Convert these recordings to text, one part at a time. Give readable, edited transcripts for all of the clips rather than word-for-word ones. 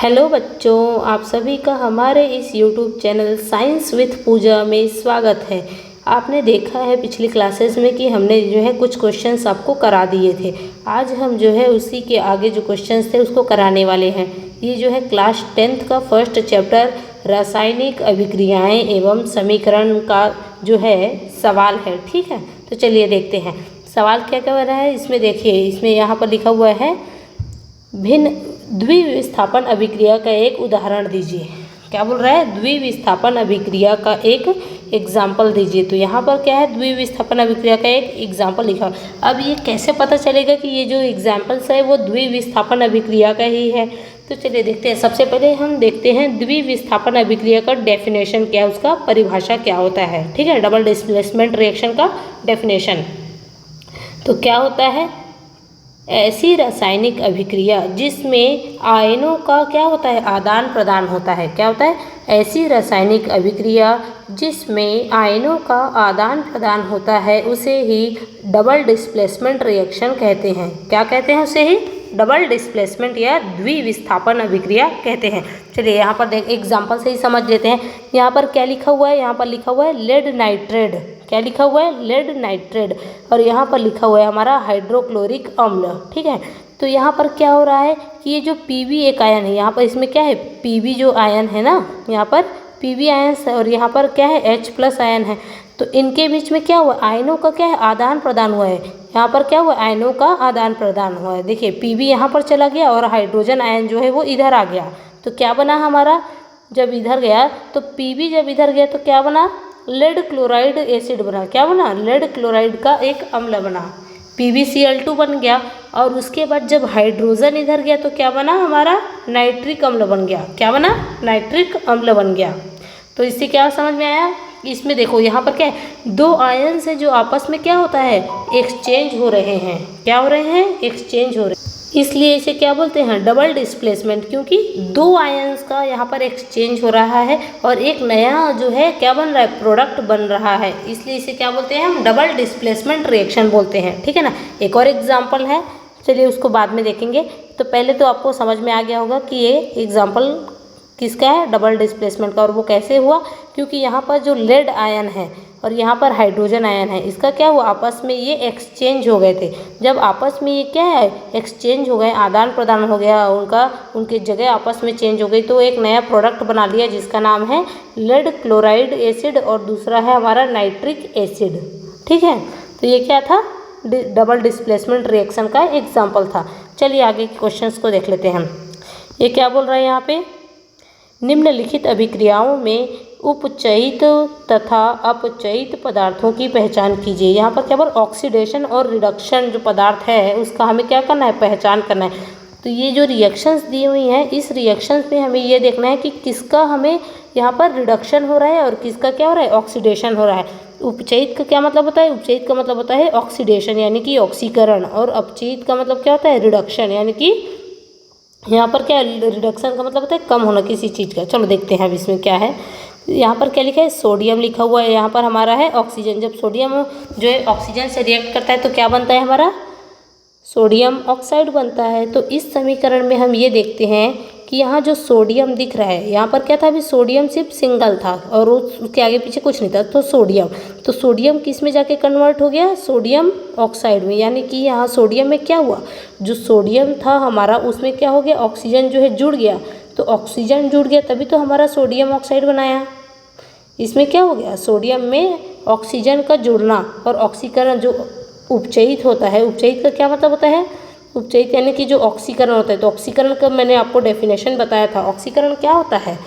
Hello बच्चों, आप सभी का हमारे इस YouTube चैनल साइंस विथ पूजा में स्वागत है। आपने देखा है पिछली क्लासेस में कि हमने जो है कुछ क्वेश्चंस आपको करा दिए थे। आज हम जो है उसी के आगे जो क्वेश्चंस थे उसको कराने वाले हैं। ये जो है क्लास 10th का फर्स्ट चैप्टर रासायनिक अभिक्रियाएं एवं समीकरण का जो है सवाल है। ठीक है, तो चलिए देखते हैं सवाल क्या क्या हो रहा है। इसमें देखिए, इसमें यहाँ पर लिखा हुआ है भिन्न द्विविस्थापन अभिक्रिया का एक उदाहरण दीजिए। क्या बोल रहा है? द्विविस्थापन अभिक्रिया का एक एग्जाम्पल दीजिए। तो यहाँ पर क्या है? द्विविस्थापन अभिक्रिया का एक एग्जाम्पल लिखा। अब ये कैसे पता चलेगा कि ये जो एग्जाम्पल्स है वो द्विविस्थापन अभिक्रिया का ही है? तो चलिए देखते हैं। सबसे पहले हम देखते हैं द्विविस्थापन अभिक्रिया का डेफिनेशन क्या है, उसका परिभाषा क्या होता है। ठीक है, डबल डिस्प्लेसमेंट रिएक्शन का डेफिनेशन। तो क्या होता है? ऐसी रासायनिक अभिक्रिया जिसमें आयनों का क्या होता है? आदान प्रदान होता है। क्या होता है? ऐसी रासायनिक अभिक्रिया जिसमें आयनों का आदान प्रदान होता है उसे ही डबल डिस्प्लेसमेंट रिएक्शन कहते हैं। क्या कहते हैं? उसे ही डबल डिस्प्लेसमेंट या द्विविस्थापन अभिक्रिया कहते हैं। चलिए यहाँ पर एग्जाम्पल से ही समझ लेते हैं। यहाँ पर क्या लिखा हुआ है? यहाँ पर लिखा हुआ है लेड नाइट्रेट। क्या लिखा हुआ है? Lead nitrate. और यहाँ पर लिखा हुआ है हमारा हाइड्रोक्लोरिक अम्ल। ठीक है, तो यहाँ पर क्या हो रहा है कि ये जो Pb एक आयन है, यहाँ पर इसमें क्या है? Pb जो आयन है ना, यहाँ पर Pb आयन है और यहाँ पर क्या है? H+ आयन है। तो इनके बीच में क्या हुआ? आयनों का क्या है? आदान प्रदान हुआ है। यहाँ पर क्या हुआ? आयनों का आदान प्रदान हुआ है। देखिए Pb यहाँ पर चला गया और हाइड्रोजन आयन जो है वो इधर आ गया। तो क्या बना हमारा? जब इधर गया तो Pb जब इधर गया तो क्या बना? लेड क्लोराइड एसिड बना। क्या बना? लेड क्लोराइड का एक अम्ल बना। PbCl2 बन गया। और उसके बाद जब हाइड्रोजन इधर गया तो क्या बना हमारा? नाइट्रिक अम्ल बन गया। क्या बना? नाइट्रिक अम्ल बन गया। तो इससे क्या समझ में आया? इसमें देखो यहाँ पर क्या है? दो आयन से जो आपस में क्या होता है? एक्सचेंज हो रहे हैं। क्या हो रहे हैं? एक्सचेंज हो रहे हैं। इसलिए इसे क्या बोलते हैं? डबल डिस्प्लेसमेंट, क्योंकि दो आयन्स का यहाँ पर एक्सचेंज हो रहा है और एक नया जो है क्या बन रहा है? प्रोडक्ट बन रहा है। इसलिए इसे क्या बोलते हैं? हम डबल डिस्प्लेसमेंट रिएक्शन बोलते हैं। ठीक है ना। एक और एग्जाम्पल है, चलिए उसको बाद में देखेंगे। तो पहले तो आपको समझ में आ गया होगा कि ये एग्जाम्पल किसका है? डबल डिस्प्लेसमेंट का। और वो कैसे हुआ? क्योंकि यहाँ पर जो लेड आयन है और यहाँ पर हाइड्रोजन आयन है, इसका क्या हुआ? आपस में ये एक्सचेंज हो गए थे। जब आपस में ये क्या है? एक्सचेंज हो गए, आदान प्रदान हो गया उनका, उनकी जगह आपस में चेंज हो गई, तो एक नया प्रोडक्ट बना लिया जिसका नाम है लेड क्लोराइड एसिड और दूसरा है हमारा नाइट्रिक एसिड। ठीक है, तो ये क्या था? डबल डिस्प्लेसमेंट रिएक्शन का एग्जाम्पल था। चलिए आगे के क्वेश्चंस को देख लेते हैं हम। ये क्या बोल रहा है यहाँ पे? निम्नलिखित अभिक्रियाओं में उपचयित तथा अपचयित पदार्थों की पहचान कीजिए। यहाँ पर केवल ऑक्सीडेशन और रिडक्शन जो पदार्थ है उसका हमें क्या करना है? पहचान करना है। तो ये जो रिएक्शंस दी हुई हैं, इस रिएक्शंस में हमें ये देखना है कि किसका हमें यहाँ पर रिडक्शन हो रहा है और किसका क्या हो रहा है? ऑक्सीडेशन हो रहा है। उपचयित का क्या मतलब होता है? उपचयित का मतलब होता है ऑक्सीडेशन यानी कि ऑक्सीकरण, और अपचयित का मतलब क्या होता है? रिडक्शन यानी कि यहाँ पर क्या? रिडक्शन का मतलब होता है कम होना किसी चीज़ का। चलो देखते हैं अब इसमें क्या है। यहाँ पर क्या लिखा है? सोडियम लिखा हुआ है। यहाँ पर हमारा है ऑक्सीजन। जब सोडियम जो है ऑक्सीजन से रिएक्ट करता है तो क्या बनता है हमारा? सोडियम ऑक्साइड बनता है। तो इस समीकरण में हम ये देखते हैं कि यहाँ जो सोडियम दिख रहा है, यहाँ पर क्या था? अभी सोडियम सिर्फ सिंगल था और उसके आगे पीछे कुछ नहीं था, तो सोडियम किस में जाके कन्वर्ट हो गया? सोडियम ऑक्साइड में। यानी कि यहाँ सोडियम में क्या हुआ? जो सोडियम था हमारा उसमें क्या हो गया? ऑक्सीजन जो है जुड़ गया। तो ऑक्सीजन जुड़ गया तभी तो हमारा सोडियम ऑक्साइड बनाया। इसमें क्या हो गया? सोडियम में ऑक्सीजन का जुड़ना और ऑक्सीकरण जो उपचयित होता है। उपचयित का क्या मतलब होता है? उपचयित यानी कि जो ऑक्सीकरण होता है। तो ऑक्सीकरण का मैंने आपको डेफिनेशन बताया था। ऑक्सीकरण क्या होता है?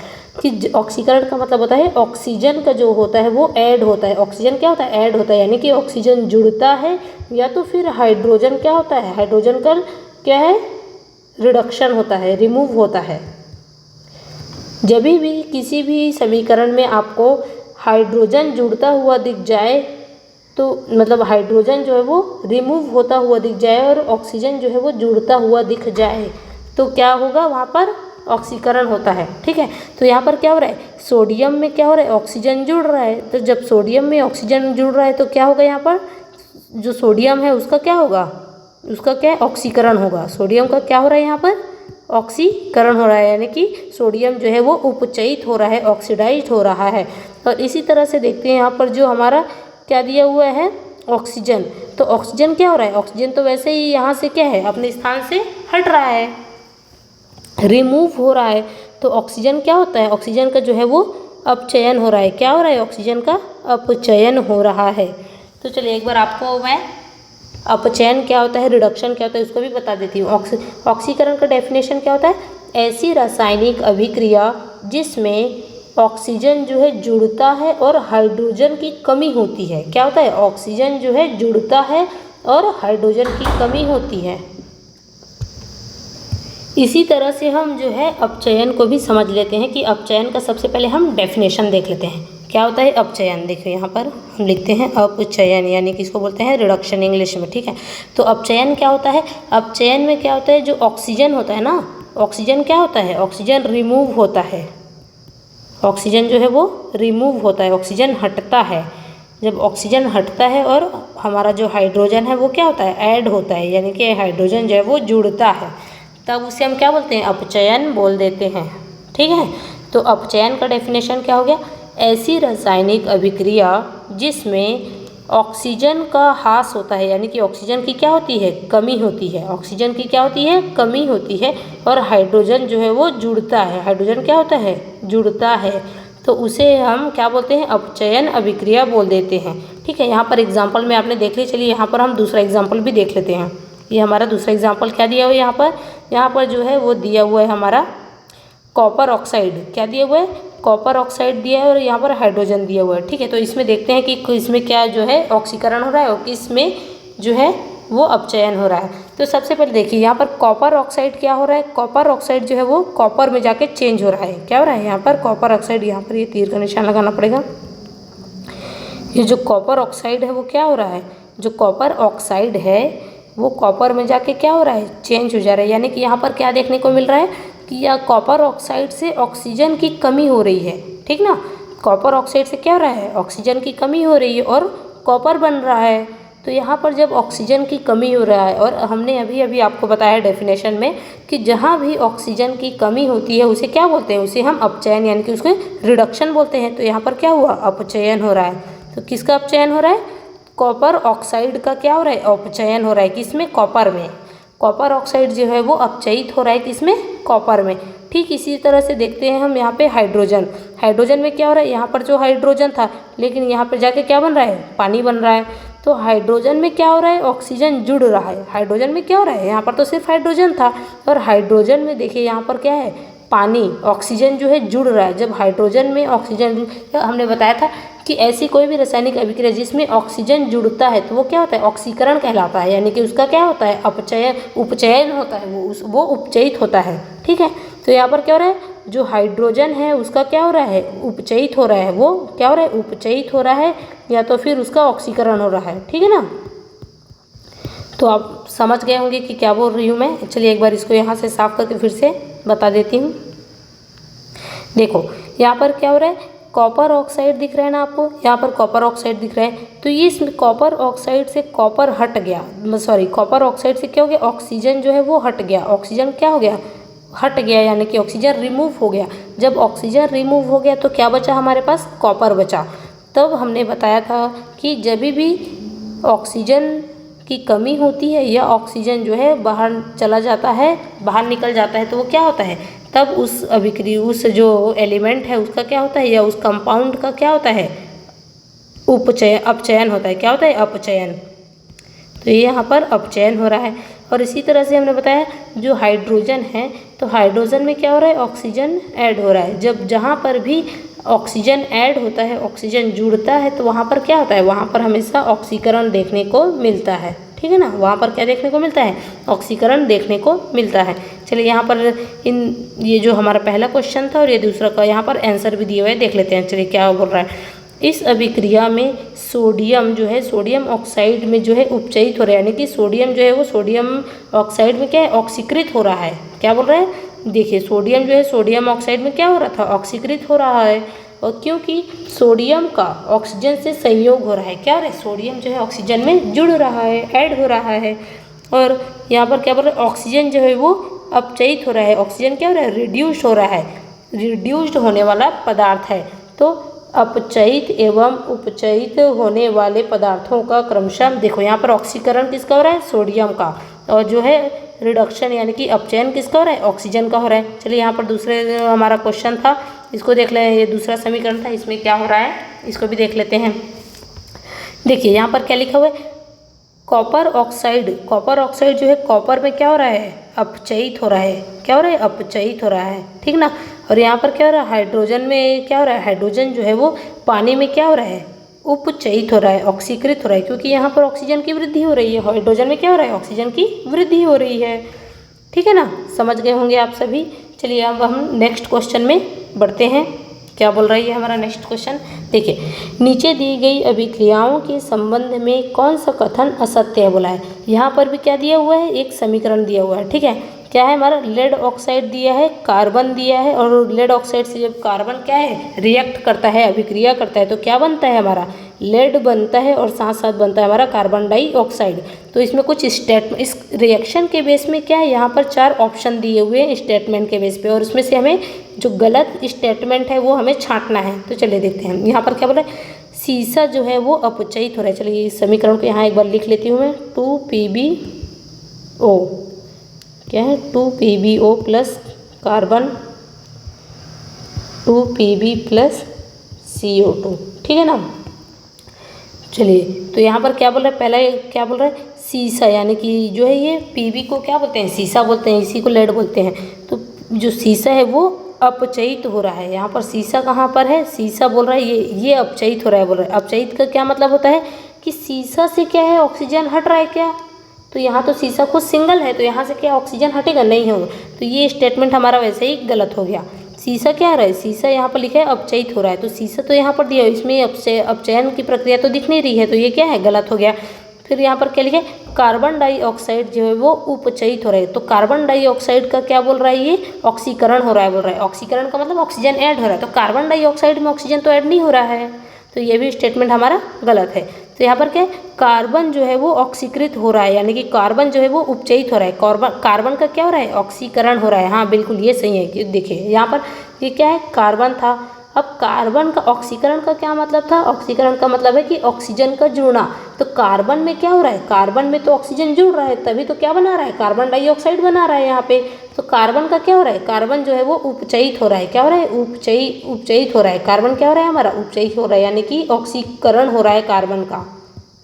कि ऑक्सीकरण का मतलब होता है ऑक्सीजन का जो होता है वो ऐड होता है। ऑक्सीजन क्या होता है? ऐड होता है, यानी कि ऑक्सीजन जुड़ता है, या तो फिर हाइड्रोजन क्या होता है? हाइड्रोजन का क्या है? रिडक्शन होता है, रिमूव होता है। जब भी किसी भी समीकरण में आपको हाइड्रोजन जुड़ता हुआ दिख जाए तो मतलब हाइड्रोजन जो है वो रिमूव होता हुआ दिख जाए और ऑक्सीजन जो है वो जुड़ता हुआ दिख जाए तो क्या होगा? वहाँ पर ऑक्सीकरण होता है। ठीक है, तो यहाँ पर क्या हो रहा है? सोडियम में क्या हो रहा है? ऑक्सीजन जुड़ रहा है। तो जब सोडियम में ऑक्सीजन जुड़ रहा है तो क्या होगा? यहाँ पर जो सोडियम है उसका क्या होगा? उसका क्या? ऑक्सीकरण होगा। सोडियम का क्या हो रहा है यहाँ पर? ऑक्सीकरण हो रहा है, यानी कि सोडियम जो है वो उपचयित हो रहा है, ऑक्सीडाइज हो रहा है। और इसी तरह से देखते हैं यहाँ पर जो हमारा क्या दिया हुआ है, ऑक्सीजन। तो ऑक्सीजन क्या हो रहा है, ऑक्सीजन तो वैसे ही यहाँ से क्या है, अपने स्थान से हट रहा है, रिमूव हो रहा है। तो ऑक्सीजन क्या होता है, ऑक्सीजन का जो है वो अपचयन हो रहा है। क्या हो रहा है, ऑक्सीजन का अपचयन हो रहा है। तो चलिए एक बार आपको मैं अपचयन क्या होता है, रिडक्शन क्या होता है, उसको भी बता देती हूँ। ऑक्सीकरण का डेफिनेशन क्या होता है, ऐसी रासायनिक अभिक्रिया जिसमें ऑक्सीजन जो है जुड़ता है और हाइड्रोजन की कमी होती है। क्या होता है, ऑक्सीजन जो है जुड़ता है और हाइड्रोजन की कमी होती है। इसी तरह से हम जो है अपचयन को भी समझ लेते हैं कि अपचयन का सबसे पहले हम डेफिनेशन देख लेते हैं। क्या होता है अपचयन, देखिए यहाँ पर हम लिखते हैं अपचयन, यानी कि इसको बोलते हैं रिडक्शन इंग्लिश में, ठीक है। तो अपचयन क्या होता है, अपचयन में क्या होता है, जो ऑक्सीजन होता है ना, ऑक्सीजन क्या होता है, ऑक्सीजन रिमूव होता है, ऑक्सीजन जो है वो रिमूव होता है, ऑक्सीजन हटता है। जब ऑक्सीजन हटता है और हमारा जो हाइड्रोजन है वो क्या होता है, ऐड होता है, यानी कि हाइड्रोजन जो है वो जुड़ता है, तब उसे हम क्या बोलते हैं, अपचयन बोल देते हैं, ठीक है। तो अपचयन का डेफिनेशन क्या हो गया, ऐसी रासायनिक अभिक्रिया जिसमें ऑक्सीजन का ह्रास होता है, यानी कि ऑक्सीजन की क्या होती है, कमी होती है, ऑक्सीजन की क्या होती है, कमी होती है, और हाइड्रोजन जो है वो जुड़ता है, हाइड्रोजन क्या होता है, जुड़ता है, तो उसे हम क्या बोलते हैं, अपचयन अभिक्रिया बोल देते हैं, ठीक है। यहाँ पर एग्जाम्पल में आपने देख ली, चलिए यहाँ पर हम दूसरा एग्जाम्पल भी देख लेते हैं। ये हमारा दूसरा एग्जाम्पल क्या दिया हुआ है, यहाँ पर जो है वो दिया हुआ है हमारा कॉपर ऑक्साइड। क्या दिया हुआ है, कॉपर ऑक्साइड दिया है और यहाँ पर हाइड्रोजन दिया हुआ है, ठीक है। तो इसमें देखते हैं कि इसमें क्या जो है ऑक्सीकरण हो रहा है और किसमें जो है वो अपचयन हो रहा है। तो सबसे पहले देखिए यहाँ पर कॉपर ऑक्साइड क्या हो रहा है, कॉपर ऑक्साइड जो है वो कॉपर में जाके चेंज हो रहा है। क्या हो रहा है यहाँ पर, कॉपर ऑक्साइड, यहाँ पर ये तीर का निशान लगाना पड़ेगा। ये जो कॉपर ऑक्साइड है वो क्या हो रहा है, जो कॉपर ऑक्साइड है वो कॉपर में जाके क्या हो रहा है, चेंज हो जा रहा है, यानी कि यहाँ पर क्या देखने को मिल रहा है कि यह कॉपर ऑक्साइड से ऑक्सीजन की कमी हो रही है, ठीक ना। कॉपर ऑक्साइड से क्या हो रहा है, ऑक्सीजन की कमी हो रही है और कॉपर बन रहा है। तो यहाँ पर जब ऑक्सीजन की कमी हो रहा है, और हमने अभी अभी आपको बताया डेफिनेशन में कि जहाँ भी ऑक्सीजन की कमी होती है उसे क्या बोलते हैं, उसे हम अपचयन यानी कि उसको रिडक्शन बोलते हैं। तो यहाँ पर क्या हुआ, अपचयन हो रहा है। तो किसका अपचयन हो रहा है, कॉपर ऑक्साइड का क्या हो रहा है, अपचयन हो रहा है, किसमें, कॉपर में। कॉपर ऑक्साइड जो है वो अपचयित हो रहा है किसमें, कॉपर में। ठीक इसी तरह से देखते हैं हम यहाँ पे हाइड्रोजन। हाइड्रोजन में क्या हो रहा है, यहाँ पर जो हाइड्रोजन था लेकिन यहाँ पर जाके क्या बन रहा है, पानी बन रहा है। तो हाइड्रोजन में क्या हो रहा है, ऑक्सीजन जुड़ रहा है। हाइड्रोजन में क्या हो रहा है, यहाँ पर तो सिर्फ हाइड्रोजन था और हाइड्रोजन में देखिए यहाँ पर क्या है, पानी, ऑक्सीजन जो है जुड़ रहा है। जब हाइड्रोजन में ऑक्सीजन, हमने बताया था कि ऐसी कोई भी रासायनिक अभिक्रिया जिसमें ऑक्सीजन जुड़ता है तो वो क्या होता है, ऑक्सीकरण कहलाता है, यानी कि उसका क्या होता है, अपचयन, उपचयन होता है, वो उपचयित होता है, ठीक है। तो यहाँ पर क्या हो रहा है, जो हाइड्रोजन है उसका क्या हो रहा है, उपचयित हो रहा है, वो क्या हो रहा है, उपचयित हो रहा है, या तो फिर उसका ऑक्सीकरण हो रहा है, ठीक है ना। तो आप समझ गए होंगे कि क्या बोल रही हूँ मैं। चलिए एक बार इसको यहाँ से साफ करके फिर से बता देती हूँ। देखो यहाँ पर क्या हो रहा है, कॉपर ऑक्साइड दिख रहा है ना आपको, यहाँ पर कॉपर ऑक्साइड दिख रहा है। तो ये इसमें कॉपर ऑक्साइड से कॉपर हट गया, सॉरी कॉपर ऑक्साइड से क्या हो गया, ऑक्सीजन जो है वो हट गया। ऑक्सीजन क्या हो गया, हट गया, यानी कि ऑक्सीजन रिमूव हो गया। जब ऑक्सीजन रिमूव हो गया तो क्या बचा हमारे पास, कॉपर बचा। तब हमने बताया था कि जब भी ऑक्सीजन की कमी होती है या ऑक्सीजन जो है बाहर चला जाता है, बाहर निकल जाता है, तो वो क्या होता है, तब उस अभिक्रिया, उस जो एलिमेंट है उसका क्या होता है, या उस कंपाउंड का क्या होता है, उपचयन, अपचयन होता है। क्या होता है, अपचयन। तो ये यहाँ पर अपचयन हो रहा है। और इसी तरह से हमने बताया जो हाइड्रोजन है, तो हाइड्रोजन में क्या हो रहा है, ऑक्सीजन ऐड हो रहा है। जब जहाँ पर भी ऑक्सीजन ऐड होता है, ऑक्सीजन जुड़ता है, तो वहाँ पर क्या होता है, वहाँ पर हमेशा ऑक्सीकरण देखने को मिलता है, ठीक है ना। वहाँ पर क्या देखने को मिलता है, ऑक्सीकरण देखने को मिलता है। चलिए यहाँ पर ये जो हमारा पहला क्वेश्चन था और ये दूसरा का यहाँ पर आंसर भी दिए हुए देख लेते हैं। चलिए क्या बोल रहा है, इस अभिक्रिया में सोडियम जो है, सोडियम ऑक्साइड में जो है उपचयित हो रहा है, यानी कि सोडियम जो है वो सोडियम ऑक्साइड में क्या है, ऑक्सीकृत हो रहा है। क्या बोल रहा है, देखिए सोडियम जो है सोडियम ऑक्साइड में क्या हो रहा था, ऑक्सीकृत हो रहा है। और क्योंकि सोडियम का ऑक्सीजन से संयोग हो रहा है, क्या हो रहा है, सोडियम जो है ऑक्सीजन में जुड़ रहा है, ऐड हो रहा है। और यहाँ पर क्या बोल रहे हैं, ऑक्सीजन जो है वो अपचयित हो रहा है, ऑक्सीजन क्या हो रहा है, रिड्यूस्ड हो रहा है, रिड्यूस्ड होने वाला पदार्थ है। तो अपचयित एवं उपचयित होने वाले पदार्थों का क्रमशः देखो यहाँ पर ऑक्सीकरण किसका हो रहा है, सोडियम का, और जो है रिडक्शन यानी कि अपचयन किसका हो रहा है, ऑक्सीजन का हो रहा है। चलिए यहाँ पर दूसरे हमारा क्वेश्चन था, इसको देख लें, ये दूसरा समीकरण था, इसमें क्या हो रहा है इसको भी देख लेते हैं। देखिए यहाँ पर क्या लिखा हुआ है, कॉपर ऑक्साइड जो है कॉपर में क्या हो रहा है, अपचयित हो रहा है, क्या हो रहा है, अपचयित हो रहा है, ठीक ना। और यहाँ पर क्या हो रहा है, हाइड्रोजन में क्या हो रहा है, हाइड्रोजन जो है वो पानी में क्या हो रहा है, उपचयित हो रहा है, ऑक्सीकृत हो रहा है, क्योंकि यहाँ पर ऑक्सीजन की वृद्धि हो रही है, हाइड्रोजन में क्या हो रहा है, ऑक्सीजन की वृद्धि हो रही है, ठीक है ना, समझ गए होंगे आप सभी। चलिए अब हम नेक्स्ट क्वेश्चन में बढ़ते हैं। क्या बोल रही है हमारा नेक्स्ट क्वेश्चन, देखिए, नीचे दी गई अभिक्रियाओं के संबंध में कौन सा कथन असत्य है बोला है। यहाँ पर भी क्या दिया हुआ है, एक समीकरण दिया हुआ है, ठीक है, क्या है हमारा, लेड ऑक्साइड दिया है, कार्बन दिया है, और लेड ऑक्साइड से जब कार्बन क्या है, रिएक्ट करता है, अभिक्रिया करता है, तो क्या बनता है हमारा, लेड बनता है, और साथ साथ बनता है हमारा कार्बन डाइऑक्साइड। तो इसमें कुछ स्टेटमेंट, इस रिएक्शन के बेस में क्या है, यहाँ पर 4 ऑप्शन दिए हुए हैं स्टेटमेंट के बेस पे, और उसमें से हमें जो गलत स्टेटमेंट है वो हमें छांटना है। तो चलिए देखते हैं, यहाँ पर क्या बोला है, सीसा जो है वो अपचयित हो रहा है। चलिए इस समीकरण को यहाँ एक बार लिख लेती हूँ मैं, 2PbO, क्या है, 2PbO plus carbon 2Pb plus CO2, ठीक है ना। चलिए तो यहाँ पर क्या बोल रहा है, पहला क्या बोल रहा है, सीसा, यानी कि जो है ये पीबी को क्या बोलते हैं, सीसा बोलते हैं, इसी को लेड बोलते हैं। तो जो सीसा है वो अपचयित हो रहा है। यहाँ पर सीसा कहाँ पर है, सीसा बोल रहा है ये अपचयित हो रहा है, बोल रहा है। अपचयित का क्या मतलब होता है कि सीसा से क्या है, ऑक्सीजन हट रहा है क्या, तो यहाँ तो सीसा खुद सिंगल है, तो यहाँ से क्या ऑक्सीजन हटेगा, नहीं होगा, तो ये स्टेटमेंट हमारा वैसे ही गलत हो गया। सीसा क्या आ रहा है, सीसा यहाँ पर लिखा है अपचयित हो रहा है, तो सीसा तो यहाँ पर दिया है, इसमें अपचयन की प्रक्रिया तो दिख नहीं रही है, तो ये क्या है, गलत हो गया। फिर यहाँ पर क्या लिखा है, कार्बन डाइऑक्साइड जो है वो उपचयित हो रहा है, तो कार्बन डाइऑक्साइड का क्या बोल रहा है, ये ऑक्सीकरण हो रहा है, बोल रहा है। ऑक्सीकरण का मतलब ऑक्सीजन ऐड हो रहा है, तो कार्बन डाइऑक्साइड में ऑक्सीजन तो ऐड नहीं हो रहा है, तो ये भी स्टेटमेंट हमारा गलत है। तो यहाँ पर क्या है, कार्बन जो है वो ऑक्सीकृत हो रहा है, यानी कि कार्बन जो है वो उपचयित हो रहा है, कार्बन का क्या हो रहा है, ऑक्सीकरण हो रहा है। हाँ बिल्कुल ये सही है, कि देखिए यहाँ पर ये क्या है, कार्बन था, अब कार्बन का ऑक्सीकरण का क्या मतलब था, ऑक्सीकरण का मतलब है कि ऑक्सीजन का जुड़ना, तो कार्बन में क्या हो रहा है, कार्बन में तो ऑक्सीजन जुड़ रहा है, तभी तो क्या बना रहा है, कार्बन डाइऑक्साइड बना रहा है यहाँ पे। तो कार्बन का क्या हो रहा है, कार्बन जो है वो उपचयित हो रहा है, क्या हो रहा है, उपचयित हो रहा है, कार्बन क्या हो रहा है हमारा, उपचयित हो रहा है, यानी कि ऑक्सीकरण हो रहा है कार्बन का,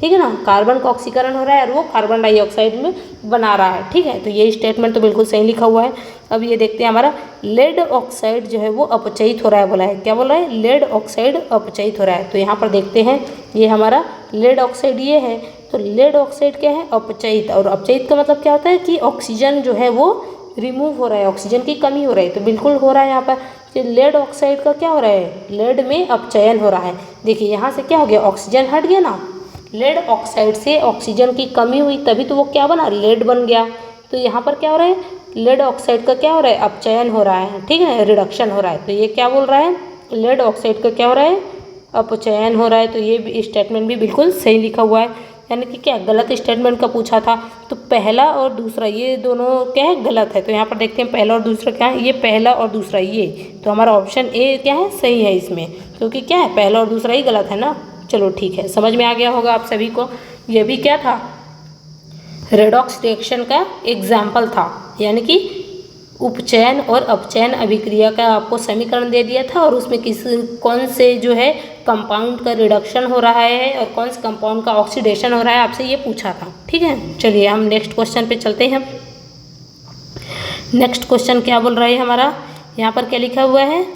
ठीक है ना, कार्बन का ऑक्सीकरण हो रहा है और वो कार्बन डाइऑक्साइड में बना रहा है, ठीक है। तो ये स्टेटमेंट तो बिल्कुल सही लिखा हुआ है। अब ये देखते हैं हमारा लेड ऑक्साइड जो है वो अपचयित हो रहा है, बोला है, क्या बोल रहा है, लेड ऑक्साइड अपचयित हो रहा है। तो यहाँ पर देखते हैं, ये हमारा लेड ऑक्साइड ये है, तो लेड ऑक्साइड क्या है, अपचयित, और अपचयित का मतलब क्या होता है कि ऑक्सीजन जो है वो रिमूव हो रहा है, ऑक्सीजन की कमी हो रही है, तो बिल्कुल हो रहा है यहाँ पर। लेड ऑक्साइड का क्या हो रहा है, लेड में अपचयन हो रहा है। देखिए यहाँ से क्या हो गया, ऑक्सीजन हट गया ना, लेड ऑक्साइड से ऑक्सीजन की कमी हुई, तभी तो वो क्या बना, लेड बन गया। तो यहाँ पर क्या हो रहा है, लेड ऑक्साइड का क्या हो रहा है, अपचयन हो रहा है, ठीक है, रिडक्शन हो रहा है। तो ये क्या बोल रहा है, लेड ऑक्साइड का क्या हो रहा है, अपचयन हो रहा है। तो ये स्टेटमेंट भी बिल्कुल सही लिखा हुआ है, यानी कि क्या गलत स्टेटमेंट का पूछा था, तो पहला और दूसरा ये दोनों क्या है, गलत है। तो यहाँ पर देखते हैं पहला और दूसरा क्या है, ये पहला और दूसरा ये, तो हमारा ऑप्शन ए क्या है, सही है इसमें, क्योंकि क्या है, पहला और दूसरा ही गलत है ना। चलो ठीक है, समझ में आ गया होगा आप सभी को। ये भी क्या था, रेडॉक्स रिएक्शन का एग्जाम्पल था, यानी कि उपचयन और अपचयन अभिक्रिया का आपको समीकरण दे दिया था, और उसमें कौन से जो है कंपाउंड का रिडक्शन हो रहा है और कौन से कंपाउंड का ऑक्सीडेशन हो रहा है, आपसे ये पूछा था, ठीक है। चलिए हम नेक्स्ट क्वेश्चन पे चलते हैं। नेक्स्ट क्वेश्चन क्या बोल रहा है हमारा, यहाँ पर क्या लिखा हुआ है,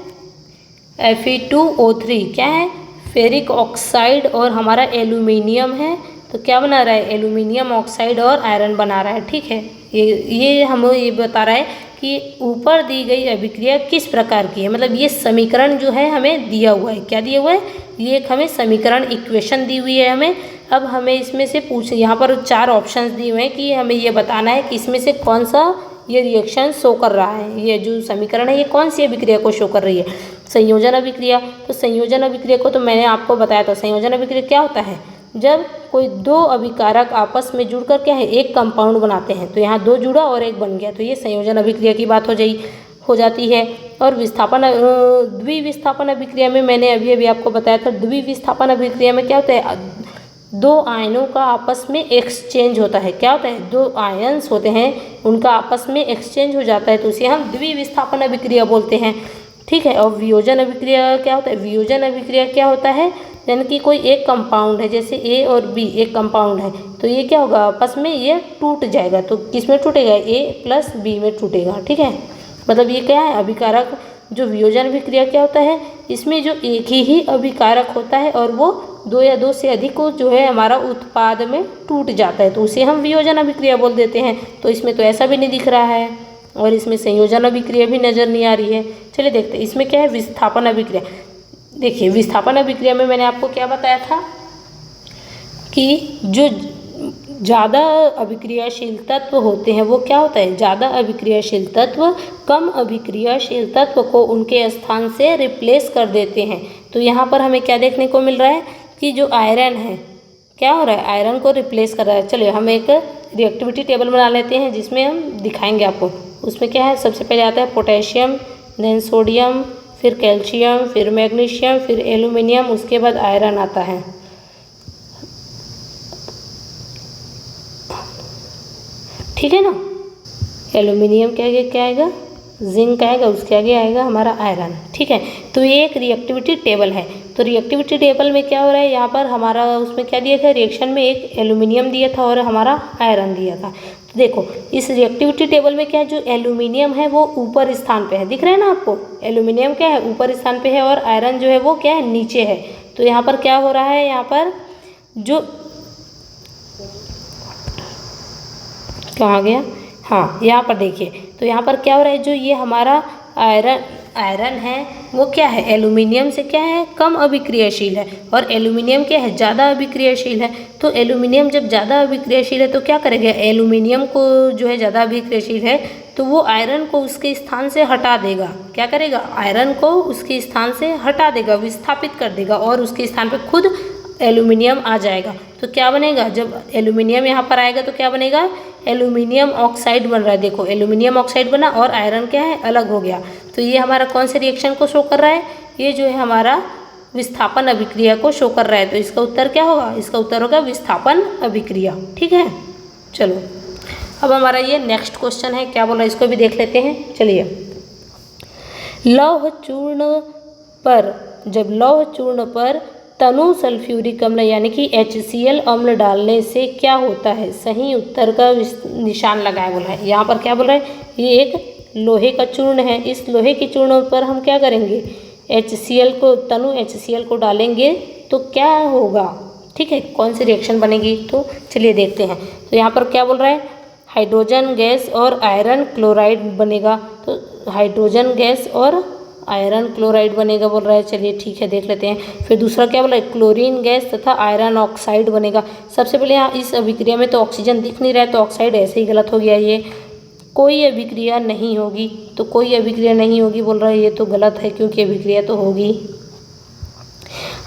Fe2O3 क्या है, फेरिक ऑक्साइड और हमारा एल्यूमिनियम है, तो क्या बना रहा है, एल्यूमिनियम ऑक्साइड और आयरन बना रहा है, ठीक है। ये हमें ये बता रहा है कि ऊपर दी गई अभिक्रिया किस प्रकार की है, मतलब ये समीकरण जो है हमें दिया हुआ है, क्या दिया हुआ है, ये एक हमें समीकरण इक्वेशन दी हुई है हमें। अब हमें इसमें से यहाँ पर 4 ऑप्शंस दिए हुए हैं कि हमें ये बताना है कि इसमें से कौन सा ये रिएक्शन शो कर रहा है, ये जो समीकरण है ये कौन सी अभिक्रिया को शो कर रही है, संयोजन अभिक्रिया। तो संयोजन अभिक्रिया को तो मैंने आपको बताया था, संयोजन अभिक्रिया क्या होता है, जब कोई दो अभिकारक आपस में जुड़कर क्या है एक कंपाउंड बनाते हैं। तो यहाँ दो जुड़ा और एक बन गया, तो ये संयोजन अभिक्रिया की बात हो जाती है। और द्विविस्थापन अभिक्रिया में मैंने अभी अभी आपको बताया था, द्विविस्थापन अभिक्रिया में क्या होता है, दो आयनों का आपस में एक्सचेंज होता है। क्या होता है, दो आयन्स होते हैं उनका आपस में एक्सचेंज हो जाता है, तो उसे हम द्विविस्थापन अभिक्रिया बोलते हैं। ठीक है। और वियोजन अभिक्रिया क्या होता है, वियोजन अभिक्रिया क्या होता है, यानी कि कोई एक कंपाउंड है, जैसे ए और बी एक कंपाउंड है, तो ये क्या होगा, आपस में ये टूट जाएगा। तो किस में टूटेगा, ए प्लस बी में टूटेगा। ठीक है, मतलब ये क्या है, अभिकारक जो वियोजन अभिक्रिया क्या होता है, इसमें जो एक ही अभिकारक होता है और वो दो या दो से अधिक को जो है हमारा उत्पाद में टूट जाता है, तो उसे हम वियोजन अभिक्रिया बोल देते हैं। तो इसमें तो ऐसा भी नहीं दिख रहा है और इसमें संयोजन अभिक्रिया भी नज़र नहीं आ रही है। चलिए देखते हैं इसमें क्या है, विस्थापन अभिक्रिया। देखिए विस्थापन अभिक्रिया में मैंने आपको क्या बताया था कि जो ज़्यादा अभिक्रियाशील तत्व होते हैं वो क्या होता है, ज़्यादा अभिक्रियाशील तत्व कम अभिक्रियाशील तत्व को उनके स्थान से रिप्लेस कर देते हैं। तो यहाँ पर हमें क्या देखने को मिल रहा है कि जो आयरन है क्या हो रहा है, आयरन को रिप्लेस कर रहा है। चलिए हम एक रिएक्टिविटी टेबल बना लेते हैं जिसमें हम दिखाएंगे आपको। उसमें क्या है, सबसे पहले आता है पोटेशियम, देन सोडियम, फिर कैल्शियम, फिर मैग्नीशियम, फिर एल्यूमिनियम, उसके बाद आयरन आता है। ठीक है ना, एल्यूमिनियम के आगे क्या आएगा, जिंक आएगा, उसके आगे आएगा हमारा आयरन। ठीक है, तो ये एक रिएक्टिविटी टेबल है। तो रिएक्टिविटी टेबल में क्या हो रहा है, यहाँ पर हमारा उसमें क्या दिया था, रिएक्शन में एक एल्यूमिनियम दिया था और हमारा आयरन दिया था। तो देखो इस रिएक्टिविटी टेबल में क्या है, जो एल्यूमिनियम है वो ऊपर स्थान पे है, दिख रहा है ना आपको, एल्यूमिनियम क्या है ऊपर स्थान पे है और आयरन जो है वो क्या है नीचे है। तो यहाँ पर क्या हो रहा है, यहाँ पर जो कहाँ गया, हाँ यहाँ पर देखिए, तो यहाँ पर क्या हो रहा है, जो ये हमारा आयरन है वो क्या है, एल्यूमिनियम से क्या है कम अभिक्रियाशील है और एल्यूमिनियम क्या है ज़्यादा अभिक्रियाशील है। तो एल्यूमिनियम जब ज़्यादा अभिक्रियाशील है तो क्या करेगा, एल्यूमिनियम को जो है ज़्यादा अभिक्रियाशील है तो वो आयरन को उसके स्थान से हटा देगा। क्या करेगा, आयरन को उसके स्थान से हटा देगा, विस्थापित कर देगा और उसके स्थान पे खुद एल्यूमिनियम आ जाएगा। तो क्या बनेगा, जब एल्यूमिनियम यहाँ पर आएगा तो क्या बनेगा, एल्यूमिनियम ऑक्साइड बन रहा है। देखो एल्यूमिनियम ऑक्साइड बना और आयरन क्या है अलग हो गया। तो ये हमारा कौन से रिएक्शन को शो कर रहा है, ये जो है हमारा विस्थापन अभिक्रिया को शो कर रहा है। तो इसका उत्तर क्या होगा, इसका उत्तर होगा विस्थापन अभिक्रिया। ठीक है, चलो अब हमारा ये नेक्स्ट क्वेश्चन है, क्या बोल रहा है इसको भी देख लेते हैं। चलिए, लौह चूर्ण पर तनु सल्फ्यूरिक अम्ल यानी कि HCl अम्ल डालने से क्या होता है, सही उत्तर का निशान लगाया बोला है। यहाँ पर क्या बोल रहा है, ये एक लोहे का चूर्ण है, इस लोहे के चूर्ण पर हम क्या करेंगे, तनु HCl को डालेंगे तो क्या होगा। ठीक है, कौन सी रिएक्शन बनेगी, तो चलिए देखते हैं। तो यहाँ पर क्या बोल रहा है, हाइड्रोजन गैस और आयरन क्लोराइड बनेगा। तो हाइड्रोजन गैस और आयरन क्लोराइड बनेगा बोल रहा है। चलिए ठीक है, देख लेते हैं। फिर दूसरा क्या बोला है, क्लोरीन गैस तथा आयरन ऑक्साइड बनेगा। सबसे पहले यहाँ इस अभिक्रिया में तो ऑक्सीजन दिख नहीं रहा है, तो ऑक्साइड ऐसे ही गलत हो गया। ये कोई अभिक्रिया नहीं होगी, तो कोई अभिक्रिया नहीं होगी बोल रहा है, ये तो गलत है क्योंकि अभिक्रिया तो होगी।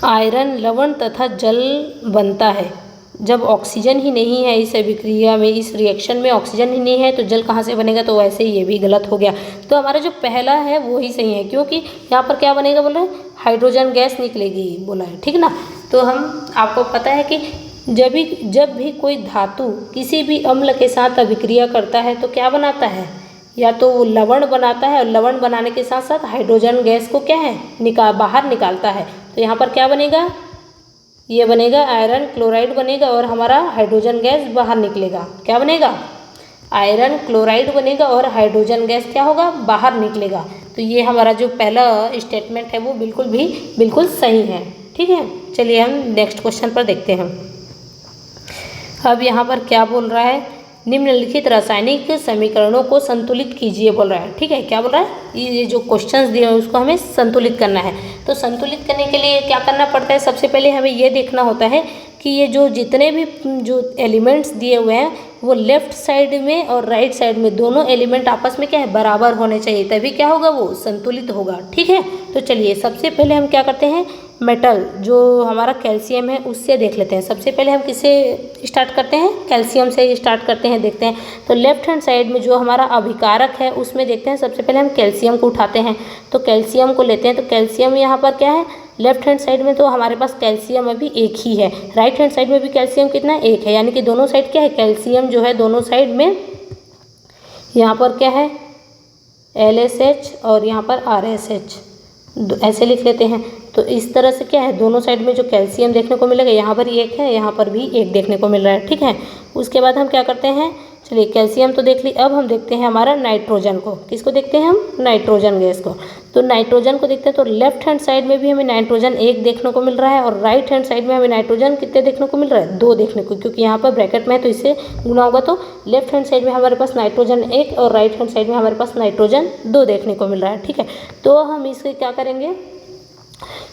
आयरन लवण तथा जल बनता है, जब ऑक्सीजन ही नहीं है इस अभिक्रिया में, इस रिएक्शन में ऑक्सीजन ही नहीं है तो जल कहाँ से बनेगा, तो वैसे ही ये भी गलत हो गया। तो हमारा जो पहला है वो ही सही है, क्योंकि यहाँ पर क्या बनेगा बोला है, हाइड्रोजन गैस निकलेगी बोला है। ठीक ना, तो हम आपको पता है कि जब भी कोई धातु किसी भी अम्ल के साथ अभिक्रिया करता है तो क्या बनाता है, या तो वो लवण बनाता है और लवण बनाने के साथ साथ हाइड्रोजन गैस को क्या है बाहर निकालता है। तो यहाँ पर क्या बनेगा, ये बनेगा आयरन क्लोराइड बनेगा और हमारा हाइड्रोजन गैस बाहर निकलेगा। क्या बनेगा, आयरन क्लोराइड बनेगा और हाइड्रोजन गैस क्या होगा, बाहर निकलेगा। तो ये हमारा जो पहला स्टेटमेंट है वो बिल्कुल सही है। ठीक है, चलिए हम नेक्स्ट क्वेश्चन पर देखते हैं। अब यहाँ पर क्या बोल रहा है, निम्नलिखित रासायनिक समीकरणों को संतुलित कीजिए बोल रहा है। ठीक है, क्या बोल रहा है, ये जो क्वेश्चंस दिए हैं उसको हमें संतुलित करना है। तो संतुलित करने के लिए क्या करना पड़ता है, सबसे पहले हमें ये देखना होता है कि ये जो जितने भी जो एलिमेंट्स दिए हुए हैं वो लेफ्ट साइड में और राइट साइड में दोनों एलिमेंट आपस में क्या है बराबर होने चाहिए, तभी क्या होगा वो संतुलित होगा। ठीक है, तो चलिए सबसे पहले हम क्या करते हैं, मेटल जो हमारा कैल्शियम है उससे देख लेते हैं। सबसे पहले हम किससे स्टार्ट करते हैं? कैल्शियम से स्टार्ट करते हैं, देखते हैं। तो लेफ्ट हैंड साइड में जो हमारा अभिकारक है उसमें देखते हैं, सबसे पहले हम कैल्शियम को उठाते हैं। तो कैल्शियम को लेते हैं। तो कैल्शियम यहाँ पर क्या है? लेफ्ट हैंड साइड में तो हमारे पास कैल्शियम अभी एक ही है। राइट हैंड साइड में भी कैल्शियम कितना है? एक है, यानी कि दोनों साइड क्या है? कैल्शियम जो है दोनों साइड में यहाँ पर क्या है? LSH और यहाँ पर RSH ऐसे लिख लेते हैं। तो इस तरह से क्या है? दोनों साइड में जो कैल्शियम देखने को मिलेगा, यहाँ पर एक है, यहाँ पर भी एक देखने को मिल रहा है, ठीक है। उसके बाद हम क्या करते हैं? चलिए कैल्शियम तो देख ली, अब हम देखते हैं हमारा नाइट्रोजन को। किसको देखते हैं हम? नाइट्रोजन गैस को। तो नाइट्रोजन को देखते हैं। तो लेफ्ट हैंड साइड में भी हमें नाइट्रोजन एक देखने को मिल रहा है और राइट हैंड साइड में हमें नाइट्रोजन कितने देखने को मिल रहा है? 2 देखने को, क्योंकि यहाँ पर ब्रैकेट में है तो इससे गुना होगा। तो लेफ्ट हैंड साइड में हमारे पास नाइट्रोजन 1 और राइट हैंड साइड में हमारे पास नाइट्रोजन 2 देखने को मिल रहा है, ठीक है। तो हम इससे क्या करेंगे?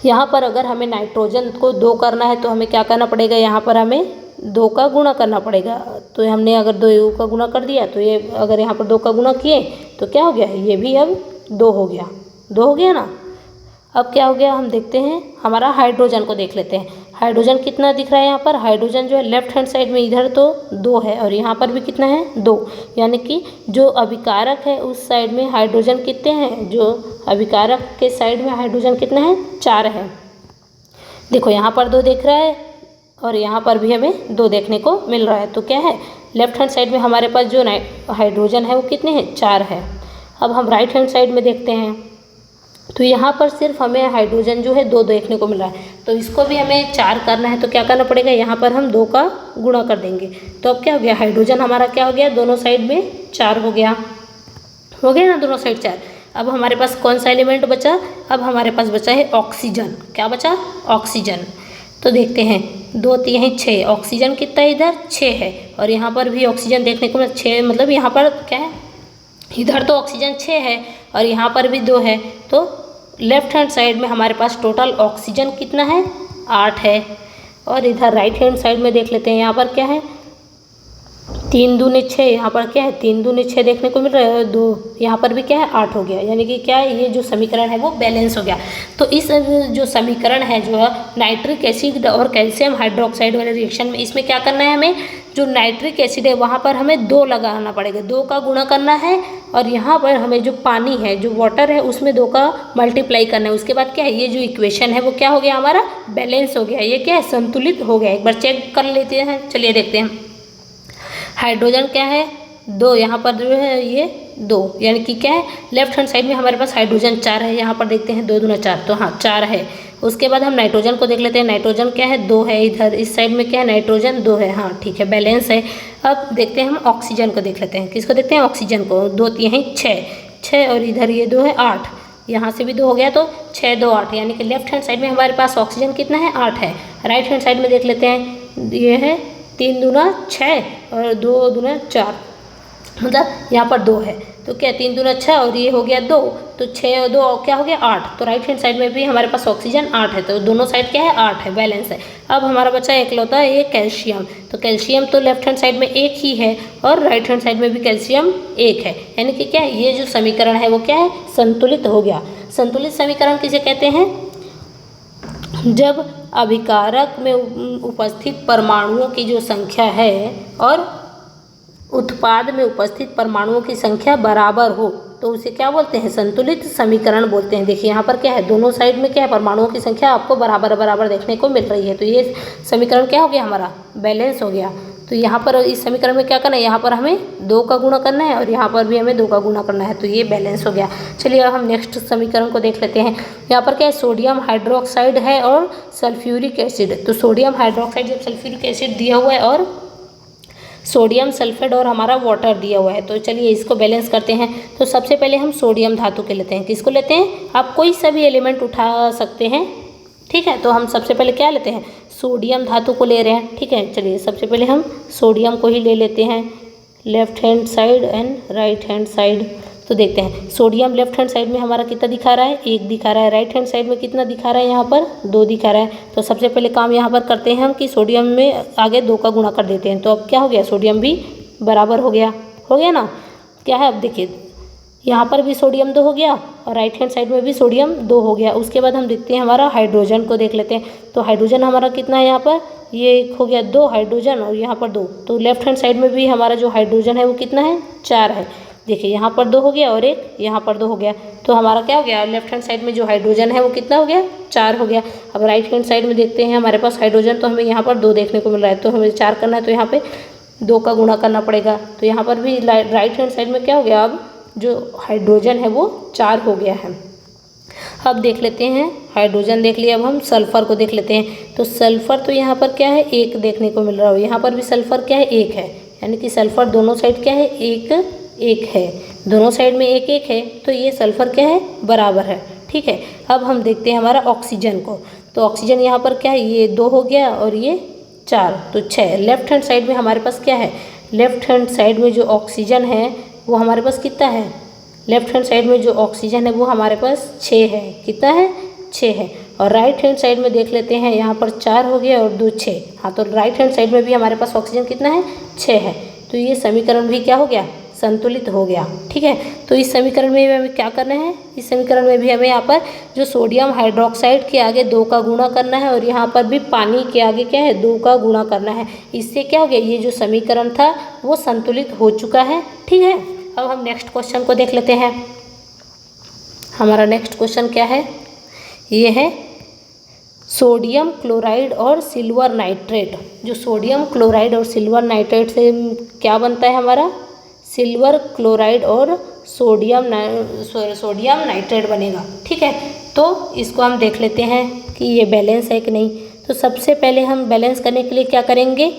यहाँ पर अगर हमें नाइट्रोजन को 2 करना है तो हमें क्या करना पड़ेगा? यहाँ पर हमें 2 का गुणा करना पड़ेगा। तो हमने अगर 2 का गुणा कर दिया तो ये अगर यहाँ पर 2 का गुणा किए तो क्या हो गया? ये भी अब 2 हो गया। 2 हो गया ना। अब क्या हो गया? हम देखते हैं हमारा हाइड्रोजन को देख लेते हैं। हाइड्रोजन कितना दिख रहा है यहाँ पर? हाइड्रोजन जो है लेफ्ट हैंड साइड में इधर तो 2 है और यहाँ पर भी कितना है? 2, यानी कि जो अभिकारक है उस साइड में हाइड्रोजन कितने हैं? जो अभिकारक के साइड में हाइड्रोजन कितना है? 4 है। देखो यहाँ पर 2 दिख रहा है और यहाँ पर भी हमें 2 देखने को मिल रहा है। तो क्या है? लेफ्ट हैंड साइड में हमारे पास जो हाइड्रोजन है वो कितने हैं? 4 है। अब हम राइट हैंड साइड में देखते हैं तो यहाँ पर सिर्फ हमें हाइड्रोजन जो है 2 देखने को मिल रहा है। तो इसको भी हमें 4 करना है तो क्या करना पड़ेगा? यहाँ पर हम 2 का गुणा कर देंगे। तो अब क्या हो गया? हाइड्रोजन हमारा क्या हो गया? दोनों साइड में 4 हो गया। हो गया ना दोनों साइड 4। अब हमारे पास कौन सा एलिमेंट बचा? अब हमारे पास बचा है ऑक्सीजन। क्या बचा? ऑक्सीजन। तो देखते हैं 2 3 6, ऑक्सीजन कितना है इधर? 6 है और यहाँ पर भी ऑक्सीजन देखने को मिला 6, मतलब यहाँ पर क्या है? इधर तो ऑक्सीजन 6 है और यहाँ पर भी 2 है। तो लेफ्ट हैंड साइड में हमारे पास टोटल ऑक्सीजन कितना है? 8 है। और इधर राइट हैंड साइड में देख लेते हैं, यहाँ पर क्या है? 3 दूनी 6, यहाँ पर क्या है? 3 दूनी 6 देखने को मिल रहा है। 2 यहाँ पर भी क्या है? 8 हो गया, यानी कि क्या है? ये जो समीकरण है वो बैलेंस हो गया। तो इस जो समीकरण है जो है नाइट्रिक एसिड और कैल्शियम हाइड्रोक्साइड वाले रिएक्शन में, इसमें क्या करना है हमें? जो नाइट्रिक एसिड है वहाँ पर हमें 2 लगाना पड़ेगा, 2 का गुणा करना है और यहाँ पर हमें जो पानी है, जो वाटर है, उसमें 2 का मल्टीप्लाई करना है। उसके बाद क्या है? ये जो इक्वेशन है वो क्या हो गया? हमारा बैलेंस हो गया। ये क्या है? संतुलित हो गया। एक बार चेक कर लेते हैं। चलिए देखते हैं। हाइड्रोजन क्या है? 2, यहाँ पर जो है ये 2, यानी कि क्या है? लेफ्ट हैंड साइड में हमारे पास हाइड्रोजन 4 है। यहाँ पर देखते हैं 2 दूना 4, तो हाँ 4 है। उसके बाद हम नाइट्रोजन को देख लेते हैं। नाइट्रोजन क्या है? 2 है। इधर इस साइड में क्या है? नाइट्रोजन 2 है। हाँ ठीक है, बैलेंस है। अब देखते हैं हम ऑक्सीजन को देख लेते हैं। किसको देखते हैं? ऑक्सीजन को। 2 3 6 और इधर ये 2 है 8, यहाँ से भी 2 हो गया तो 6 2 8, यानी कि लेफ्ट हैंड साइड में हमारे पास ऑक्सीजन कितना है? 8 है। राइट हैंड साइड में देख लेते हैं, ये है 3 दूना 6 और 2 दूना 4, मतलब यहाँ पर 2 है। तो क्या 3 दूना 6 और ये हो गया 2, तो 6 और 2 क्या हो गया? 8। तो राइट हैंड साइड में भी हमारे पास ऑक्सीजन 8 है, तो दोनों साइड क्या है? 8 है, बैलेंस है। अब हमारा बचा एकलौता है ये कैल्शियम। तो कैल्शियम तो लेफ्ट हैंड साइड में 1 ही है और राइट हैंड साइड में भी कैल्शियम 1 है, यानी कि क्या है? ये जो समीकरण है वो क्या है? संतुलित हो गया। संतुलित समीकरण किसे कहते हैं? जब अभिकारक में उपस्थित परमाणुओं की जो संख्या है और उत्पाद में उपस्थित परमाणुओं की संख्या बराबर हो तो उसे क्या बोलते हैं? संतुलित समीकरण बोलते हैं। देखिए यहाँ पर क्या है? दोनों साइड में क्या है? परमाणुओं की संख्या आपको बराबर बराबर देखने को मिल रही है। तो ये समीकरण क्या हो गया? हमारा बैलेंस हो गया। तो यहाँ पर इस समीकरण में क्या करना है? यहाँ पर हमें 2 का गुणा करना है और यहाँ पर भी हमें 2 का गुणा करना है, तो ये बैलेंस हो गया। चलिए अब हम नेक्स्ट समीकरण को देख लेते हैं। यहाँ पर क्या है? सोडियम हाइड्रोक्साइड है और सल्फ्यूरिक एसिड। तो सोडियम हाइड्रोक्साइड जब सल्फ्यूरिक एसिड दिया हुआ है और सोडियम सल्फेट और हमारा वाटर दिया हुआ है, तो चलिए इसको बैलेंस करते हैं। तो सबसे पहले हम सोडियम धातु के लेते हैं। किसको लेते हैं? आप कोई सा भी एलिमेंट उठा सकते हैं, ठीक है। तो हम सबसे पहले क्या लेते हैं? सोडियम धातु को ले रहे हैं, ठीक है। चलिए सबसे पहले हम सोडियम को ही ले लेते हैं, left hand side and right hand side. तो देखते हैं सोडियम लेफ्ट हैंड साइड में हमारा कितना दिखा रहा है? 1 दिखा रहा है। राइट हैंड साइड में कितना दिखा रहा है? यहाँ पर 2 दिखा रहा है। तो सबसे पहले काम यहाँ पर करते हैं हम कि सोडियम में आगे 2 का गुणा कर देते हैं। तो अब क्या हो गया? सोडियम भी बराबर हो गया ना? क्या है? अब देखिए यहाँ पर भी सोडियम 2 हो गया और राइट हैंड साइड में भी सोडियम 2 हो गया। उसके बाद हम देखते हैं हमारा हाइड्रोजन को देख लेते हैं। तो हाइड्रोजन हमारा कितना है यहाँ पर, ये एक हो गया 2 हाइड्रोजन और यहाँ पर 2। तो लेफ्ट हैंड साइड में भी हमारा जो हाइड्रोजन है वो कितना है, 4 है। देखिए यहाँ पर 2 हो गया और एक यहाँ पर 2 हो गया। तो हमारा क्या हो गया, लेफ्ट हैंड साइड में जो हाइड्रोजन है वो कितना हो गया, 4 हो गया। अब राइट हैंड साइड में देखते हैं हमारे पास हाइड्रोजन, तो हमें यहाँ पर 2 देखने को मिल रहा है। तो हमें 4 करना है तो यहाँ पे 2 का गुणा करना पड़ेगा। तो यहाँ पर भी राइट हैंड साइड में क्या हो गया, अब जो हाइड्रोजन है वो 4 हो गया है। अब देख लेते हैं हाइड्रोजन देख लिया, अब हम सल्फ़र को देख लेते हैं। तो सल्फ़र तो यहाँ पर क्या है, 1 देखने को मिल रहा है। यहाँ पर भी सल्फ़र क्या है, 1 है। यानी कि सल्फ़र दोनों साइड क्या है, 1 है। दोनों साइड में 1 है, तो ये सल्फ़र क्या है, बराबर है। ठीक है। अब हम देखते हैं हमारा ऑक्सीजन को। तो ऑक्सीजन यहाँ पर क्या है, ये 2 हो गया और ये 4, तो 6। लेफ्ट हैंड साइड में हमारे पास क्या है, लेफ्ट हैंड साइड में जो ऑक्सीजन है वो हमारे पास कितना है, लेफ्ट हैंड साइड में जो ऑक्सीजन है वो हमारे पास 6 है। कितना है, 6 है। और राइट हैंड साइड में देख लेते हैं, यहाँ पर 4 हो गया और 2 6। हाँ, तो राइट हैंड साइड में भी हमारे पास ऑक्सीजन कितना है, 6 है। तो ये समीकरण भी क्या हो गया, संतुलित हो गया। ठीक है। तो इस समीकरण में भी हमें क्या करना है, इस समीकरण में भी हमें यहाँ पर जो सोडियम हाइड्रोक्साइड के आगे 2 का गुणा करना है और यहाँ पर भी पानी के आगे क्या है, 2 का गुणा करना है। इससे क्या हो गया, ये जो समीकरण था वो संतुलित हो चुका है। ठीक है। अब हम नेक्स्ट क्वेश्चन को देख लेते हैं। हमारा नेक्स्ट क्वेश्चन क्या है, ये है सोडियम क्लोराइड और सिल्वर नाइट्रेट। जो सोडियम क्लोराइड और सिल्वर नाइट्रेट से क्या बनता है हमारा, सिल्वर क्लोराइड और सोडियम नाइट्रेट बनेगा। ठीक है। तो इसको हम देख लेते हैं कि ये बैलेंस है कि नहीं। तो सबसे पहले हम बैलेंस करने के लिए क्या करेंगे,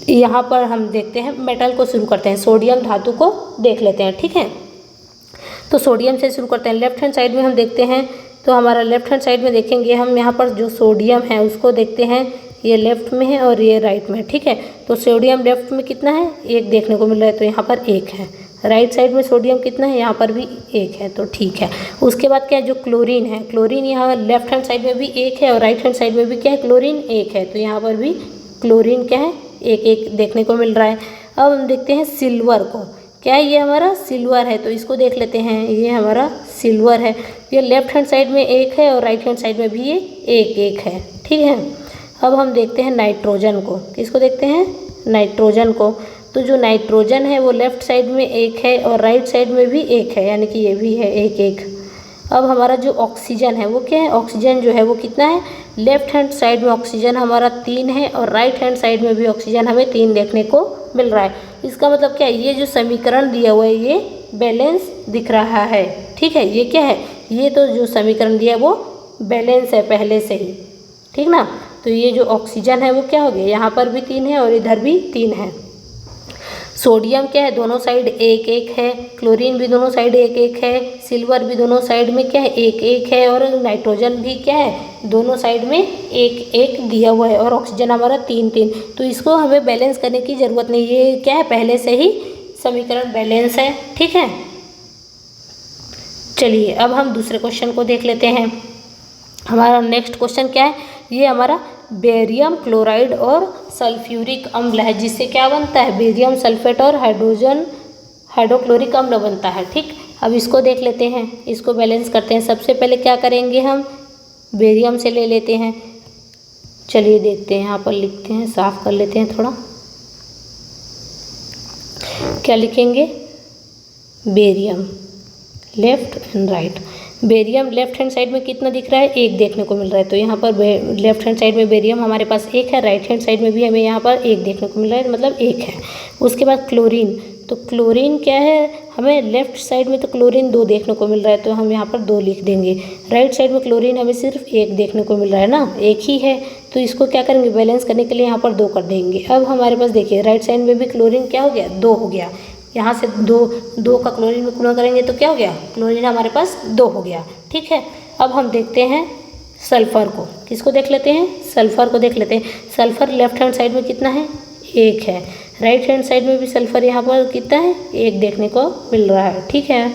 यहाँ पर हम देखते हैं मेटल को शुरू करते हैं, सोडियम धातु को देख लेते हैं। ठीक है। तो सोडियम से शुरू करते हैं। लेफ्ट हैंड साइड में हम देखते हैं, तो हमारा लेफ्ट हैंड साइड में देखेंगे हम, यहाँ पर जो सोडियम है उसको देखते हैं, ये लेफ्ट में है और ये राइट में। ठीक है। तो सोडियम लेफ्ट में कितना है, 1 देखने को मिल रहा है, तो यहाँ पर 1 है। राइट साइड में सोडियम कितना है, यहाँ पर भी 1 है, तो ठीक है। उसके बाद क्या है, जो क्लोरीन है, क्लोरीन यहाँ लेफ्ट हैंड साइड में भी 1 है और राइट हैंड साइड में भी क्या है, क्लोरीन 1 है। तो यहाँ पर भी क्लोरीन क्या है, 1 देखने को मिल रहा है। अब हम देखते हैं सिल्वर को, क्या है, ये हमारा सिल्वर है। तो इसको देख लेते हैं, ये हमारा सिल्वर है। ये लेफ्ट हैंड साइड में 1 है और राइट हैंड साइड में भी ये 1 है। ठीक है। अब हम देखते हैं नाइट्रोजन को। किसको देखते हैं, नाइट्रोजन को। तो जो नाइट्रोजन है वो लेफ्ट साइड में 1 है और राइट साइड में भी 1 है, यानी कि ये भी है 1। अब हमारा जो ऑक्सीजन है वो क्या है, ऑक्सीजन जो है वो कितना है, लेफ्ट हैंड साइड में ऑक्सीजन हमारा 3 है और राइट हैंड साइड में भी ऑक्सीजन हमें 3 देखने को मिल रहा है। इसका मतलब क्या है, ये जो समीकरण दिया हुआ है ये बैलेंस दिख रहा है। ठीक है। ये क्या है, ये तो जो समीकरण दिया है वो बैलेंस है पहले से ही। ठीक ना। तो ये जो ऑक्सीजन है वो क्या हो गया, यहाँ पर भी 3 है और इधर भी 3 है। सोडियम क्या है, दोनों साइड 1 है। क्लोरीन भी दोनों साइड 1 है। सिल्वर भी दोनों साइड में क्या है, 1 है। और नाइट्रोजन भी क्या है, दोनों साइड में 1 दिया हुआ है। और ऑक्सीजन हमारा 3। तो इसको हमें बैलेंस करने की ज़रूरत नहीं, ये क्या है, पहले से ही समीकरण बैलेंस है। ठीक है। चलिए अब हम दूसरे क्वेश्चन को देख लेते हैं। हमारा नेक्स्ट क्वेश्चन क्या है, ये हमारा बेरियम क्लोराइड और सल्फ्यूरिक अम्ल है, जिससे क्या बनता है, बेरियम सल्फेट और हाइड्रोक्लोरिक अम्ल बनता है। ठीक। अब इसको देख लेते हैं, इसको बैलेंस करते हैं। सबसे पहले क्या करेंगे, हम बेरियम से ले लेते हैं। चलिए देखते हैं, यहाँ पर लिखते हैं, साफ कर लेते हैं थोड़ा। क्या लिखेंगे, barium left and right. Barium left hand side में कितना दिख रहा है, 1 देखने को मिल रहा है। तो यहाँ पर लेफ्ट हैंड साइड में बेरियम हमारे पास 1 है, राइट हैंड साइड में भी हमें यहाँ पर 1 देखने को मिल रहा है, मतलब 1 है। उसके बाद क्लोरीन, तो क्लोरीन क्या है, हमें लेफ्ट साइड में तो क्लोरीन 2 देखने को मिल रहा है, तो हम यहाँ पर 2 लिख देंगे। राइट साइड में क्लोरीन हमें सिर्फ 1 देखने को मिल रहा है ना, 1 ही है। तो इसको क्या करेंगे, बैलेंस करने के लिए यहाँ पर 2 कर देंगे। अब हमारे पास देखिए राइट साइड में भी क्लोरीन क्या हो गया, 2 हो गया। यहाँ से 2 का क्लोरीन में गुणा करेंगे तो क्या हो गया, क्लोरीन हमारे पास 2 हो गया। ठीक है। अब हम देखते हैं सल्फ़र को। किसको देख लेते हैं, सल्फ़र को देख लेते हैं। सल्फ़र लेफ्ट हैंड साइड में कितना है, 1 है। राइट हैंड साइड में भी सल्फ़र यहाँ पर कितना है, 1 देखने को मिल रहा है। ठीक है।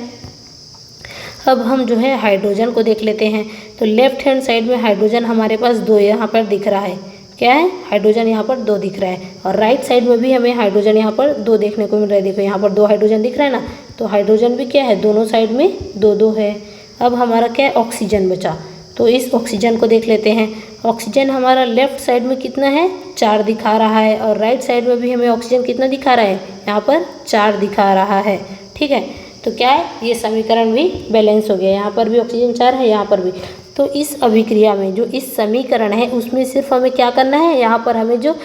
अब हम जो है हाइड्रोजन को देख लेते हैं। तो लेफ्ट हैंड साइड में हाइड्रोजन हमारे पास 2 यहाँ पर दिख रहा है, क्या है, हाइड्रोजन यहाँ पर 2 दिख रहा है। और राइट साइड में भी हमें हाइड्रोजन यहाँ पर 2 देखने को मिल रहा है। देखो यहाँ पर 2 हाइड्रोजन दिख रहा है ना, तो हाइड्रोजन भी क्या है, दोनों साइड में 2-2 है। अब हमारा क्या है, ऑक्सीजन बचा। तो इस ऑक्सीजन को देख लेते हैं। ऑक्सीजन हमारा लेफ्ट साइड में कितना है, 4 दिखा रहा है, और राइट साइड में भी हमें ऑक्सीजन कितना दिखा रहा है, यहाँ पर 4 दिखा रहा है। ठीक है, तो क्या है, ये समीकरण भी बैलेंस हो गया। यहाँ पर भी ऑक्सीजन 4 है, यहाँ पर भी। तो इस अभिक्रिया में जो इस समीकरण है उसमें सिर्फ हमें क्या करना है, यहाँ पर हमें जो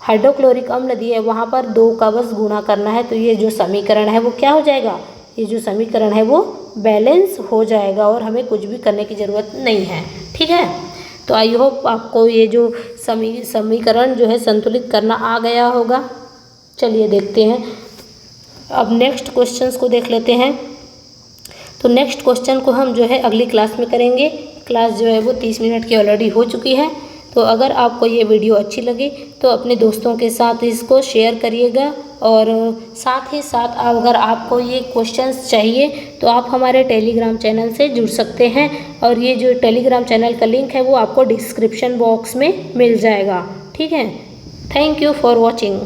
हाइड्रोक्लोरिक अम्ल दिए है वहाँ पर 2 का बस गुणा करना है। तो ये जो समीकरण है वो क्या हो जाएगा, ये जो समीकरण है वो बैलेंस हो जाएगा और हमें कुछ भी करने की ज़रूरत नहीं है। ठीक है, तो आई होप आपको ये जो समीकरण जो है संतुलित करना आ गया होगा। चलिए देखते हैं, अब नेक्स्ट क्वेश्चंस को देख लेते हैं। तो नेक्स्ट क्वेश्चन को हम जो है अगली क्लास में करेंगे। क्लास जो है वो 30 मिनट की ऑलरेडी हो चुकी है। तो अगर आपको ये वीडियो अच्छी लगी तो अपने दोस्तों के साथ इसको शेयर करिएगा, और साथ ही साथ अगर आपको ये क्वेश्चंस चाहिए तो आप हमारे टेलीग्राम चैनल से जुड़ सकते हैं, और ये जो टेलीग्राम चैनल का लिंक है वो आपको डिस्क्रिप्शन बॉक्स में मिल जाएगा। ठीक है, थैंक यू फॉर वॉचिंग।